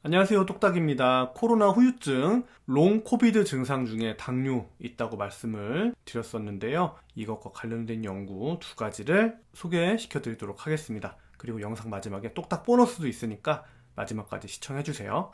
안녕하세요, 똑딱입니다. 코로나 후유증, 롱 코비드 증상 중에 당뇨 있다고 말씀을 드렸었는데요. 이것과 관련된 연구 두 가지를 소개시켜 드리도록 하겠습니다. 그리고 영상 마지막에 똑딱 보너스도 있으니까 마지막까지 시청해 주세요.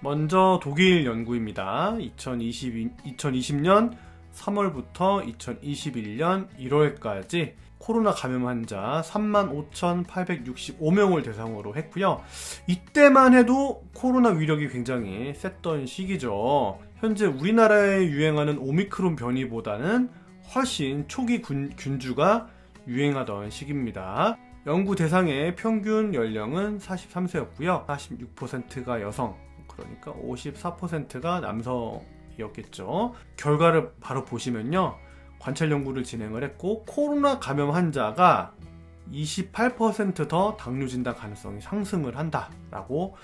먼저 독일 연구입니다. 2020년 3월부터 2021년 1월까지 코로나 감염 환자 35,865명을 대상으로 했고요. 이때만 해도 코로나 위력이 굉장히 셌던 시기죠. 현재 우리나라에 유행하는 오미크론 변이보다는 훨씬 초기 균주가 유행하던 시기입니다. 연구 대상의 평균 연령은 43세였고요. 46%가 여성, 그러니까 54%가 남성이었겠죠. 결과를 바로 보시면요. 관찰 연구를 진행을 했고 코로나 감염 환자가 28% 더 당뇨 진단 가능성이 상승을 한다라고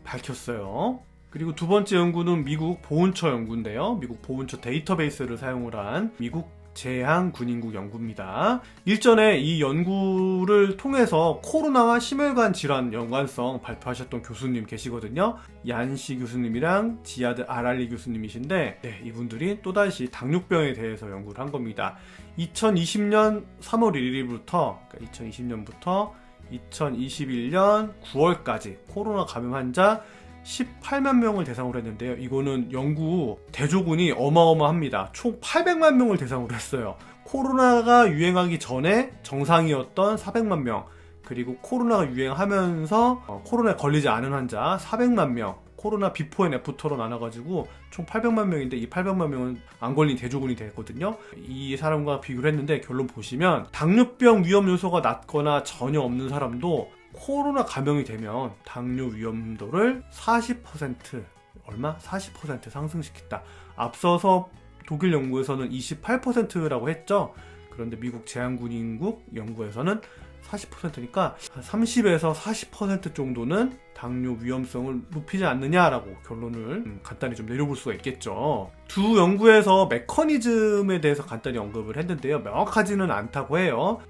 밝혔어요. 그리고 두 번째 연구는 미국 보훈처 연구인데요. 미국 보훈처 데이터베이스를 사용을 한 미국 제한군인국 연구입니다. 일전에 이 연구를 통해서 코로나와 심혈관 질환 연관성 발표하셨던 교수님 계시거든요. 얀시 교수님이랑 지아드 아랄리 교수님이신데 이분들이 또다시 당뇨병에 대해서 연구를 한 겁니다. 2020년 3월 1일부터 2020년부터 2021년 9월까지 코로나 감염 환자 18만 명을 대상으로 했는데요. 이거는 연구 대조군이 어마어마합니다. 총 800만 명을 대상으로 했어요. 코로나가 유행하기 전에 정상이었던 400만 명, 그리고 코로나가 유행하면서 코로나에 걸리지 않은 환자 400만 명, 코로나 비포 앤 애프터로 나눠가지고 총 800만 명인데 이 800만 명은 안 걸린 대조군이 됐거든요. 이 사람과 비교를 했는데 결론 보시면 당뇨병 위험 요소가 낮거나 전혀 없는 사람도 코로나 감염이 되면 당뇨 위험도를 40% 얼마? 40% 상승시켰다. 앞서서 독일 연구에서는 28%라고 했죠. 그런데 미국 제한군인국 연구에서는 40%니까 30에서 40% 정도는 당뇨 위험성을 높이지 않느냐라고 결론을 간단히 좀 내려볼 수가 있겠죠. 두 연구에서 메커니즘에 대해서 간단히 언급을 했는데요. 명확하지는 않다고 해요.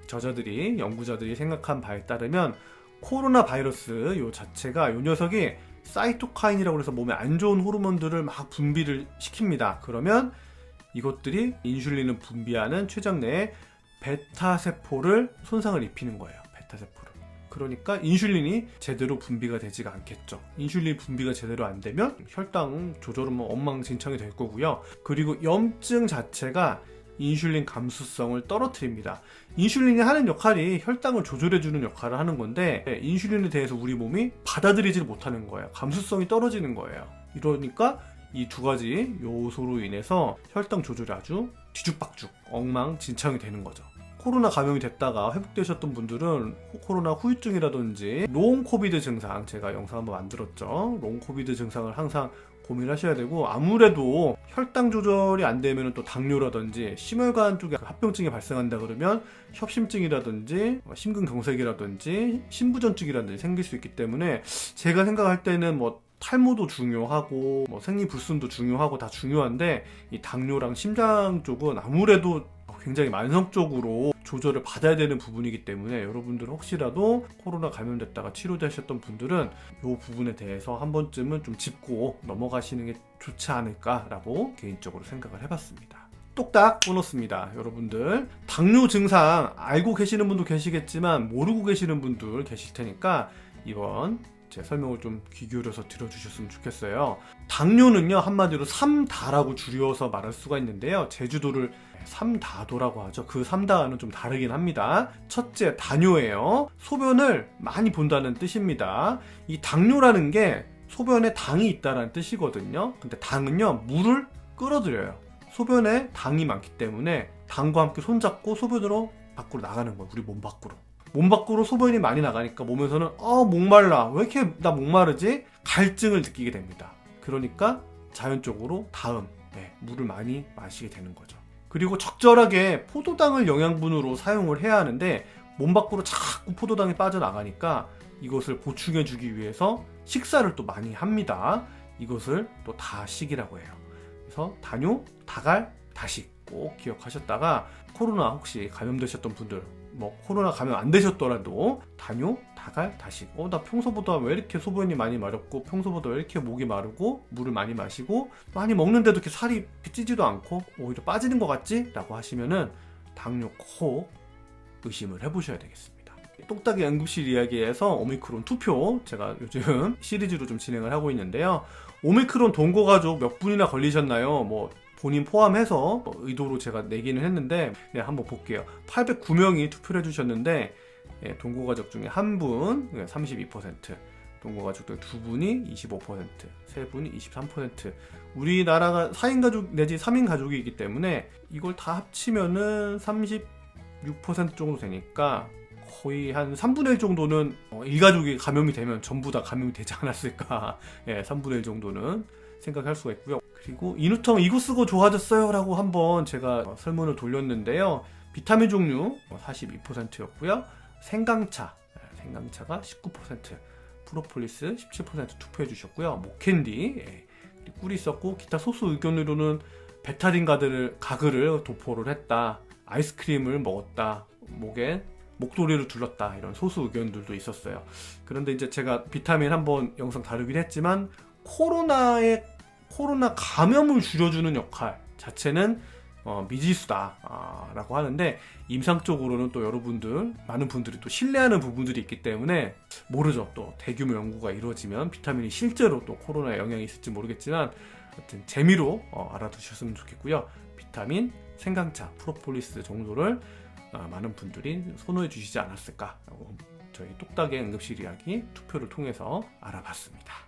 연구자들이 생각한 바에 따르면 코로나 바이러스 요 자체가 요 녀석이 사이토카인이라고 해서 몸에 안 좋은 호르몬들을 막 분비를 시킵니다. 그러면 이것들이 인슐린을 분비하는 췌장 내에 베타세포를 손상을 입히는 거예요. 베타세포를. 그러니까 인슐린이 제대로 분비가 되지가 않겠죠. 인슐린 분비가 제대로 안 되면 혈당 조절은 엉망진창이 될 거고요. 그리고 염증 자체가 인슐린 감수성을 떨어뜨립니다. 인슐린이 하는 역할이 혈당을 조절해주는 역할을 하는 건데 인슐린에 대해서 우리 몸이 받아들이지 못하는 거예요. 감수성이 떨어지는 거예요. 이러니까 이 두 가지 요소로 인해서 혈당 조절이 아주 뒤죽박죽 엉망진창이 되는 거죠. 코로나 감염이 됐다가 회복되셨던 분들은 코로나 후유증이라든지 롱 코비드 증상, 제가 영상 한번 만들었죠. 롱 코비드 증상을 항상 고민하셔야 되고, 아무래도 혈당 조절이 안 되면 또 당뇨라든지 심혈관 쪽에 합병증이 발생한다 그러면 협심증이라든지 심근경색이라든지 심부전증이라든지 생길 수 있기 때문에 제가 생각할 때는 탈모도 중요하고 생리불순도 중요하고 다 중요한데 이 당뇨랑 심장 쪽은 아무래도 굉장히 만성적으로 조절을 받아야 되는 부분이기 때문에 여러분들 혹시라도 코로나 감염됐다가 치료되셨던 분들은 이 부분에 대해서 한 번쯤은 좀 짚고 넘어가시는 게 좋지 않을까라고 개인적으로 생각을 해봤습니다. 똑딱 보너스입니다. 여러분들 당뇨 증상 알고 계시는 분도 계시겠지만 모르고 계시는 분들 계실 테니까 이번 제 설명을 좀 귀 기울여서 들어주셨으면 좋겠어요. 당뇨는요, 한마디로 삼다라고 줄여서 말할 수가 있는데요. 제주도를 삼다도라고 하죠. 그 삼다는 좀 다르긴 합니다. 첫째, 다뇨예요. 소변을 많이 본다는 뜻입니다. 이 당뇨라는 게 소변에 당이 있다는 뜻이거든요. 근데 당은요, 물을 끌어들여요. 소변에 당이 많기 때문에 당과 함께 손잡고 소변으로 밖으로 나가는 거예요. 우리 몸 밖으로. 몸 밖으로 소변이 많이 나가니까 몸에서는 목말라, 왜 이렇게 나 목마르지? 갈증을 느끼게 됩니다. 그러니까 자연적으로 물을 많이 마시게 되는 거죠. 그리고 적절하게 포도당을 영양분으로 사용을 해야 하는데 몸 밖으로 자꾸 포도당이 빠져나가니까 이것을 보충해주기 위해서 식사를 또 많이 합니다. 이것을 또 다식이라고 해요. 그래서 당뇨, 다갈, 다식 꼭 기억하셨다가 코로나 혹시 감염되셨던 분들 뭐 코로나 감염 안 되셨더라도 당뇨, 다갈, 다식. 나 평소보다 왜 이렇게 소변이 많이 마렵고 평소보다 왜 이렇게 목이 마르고 물을 많이 마시고 많이 먹는데도 이렇게 살이 찌지도 않고 오히려 빠지는 것 같지? 라고 하시면은 당뇨 꼭 의심을 해보셔야 되겠습니다. 똑딱이 응급실 이야기에서 오미크론 투표 제가 요즘 시리즈로 좀 진행을 하고 있는데요. 오미크론 동거가족 몇 분이나 걸리셨나요? 뭐 본인 포함해서 의도로 제가 내기는 했는데 한번 볼게요. 809명이 투표를 해주셨는데 동거가족 중에 한 분 32%, 동거가족 중에 두 분이 25%, 세 분이 23%. 우리나라가 4인 가족 내지 3인 가족이기 때문에 이걸 다 합치면은 36% 정도 되니까 거의 한 3분의 1 정도는 일가족이 감염이 되면 전부 다 감염이 되지 않았을까. 3분의 1 정도는 생각할 수가 있고요. 그리고 인후통 이거 쓰고 좋아졌어요 라고 한번 제가 설문을 돌렸는데요. 비타민 종류 42%였고요. 생강차가 19%, 프로폴리스 17% 투표해 주셨고요. 목캔디 꿀이 있었고 기타 소수 의견으로는 베타딘 가글을 도포를 했다. 아이스크림을 먹었다. 목에 목도리를 둘렀다. 이런 소수 의견들도 있었어요. 그런데 이제 제가 비타민 한번 영상 다루긴 했지만 코로나 감염을 줄여주는 역할 자체는 미지수다 라고 하는데 임상적으로는 또 여러분들 많은 분들이 또 신뢰하는 부분들이 있기 때문에 모르죠. 또 대규모 연구가 이루어지면 비타민이 실제로 또 코로나에 영향이 있을지 모르겠지만 하여튼 재미로 알아두셨으면 좋겠고요. 비타민, 생강차, 프로폴리스 정도를 많은 분들이 선호해 주시지 않았을까. 저희 똑딱의 응급실 이야기 투표를 통해서 알아봤습니다.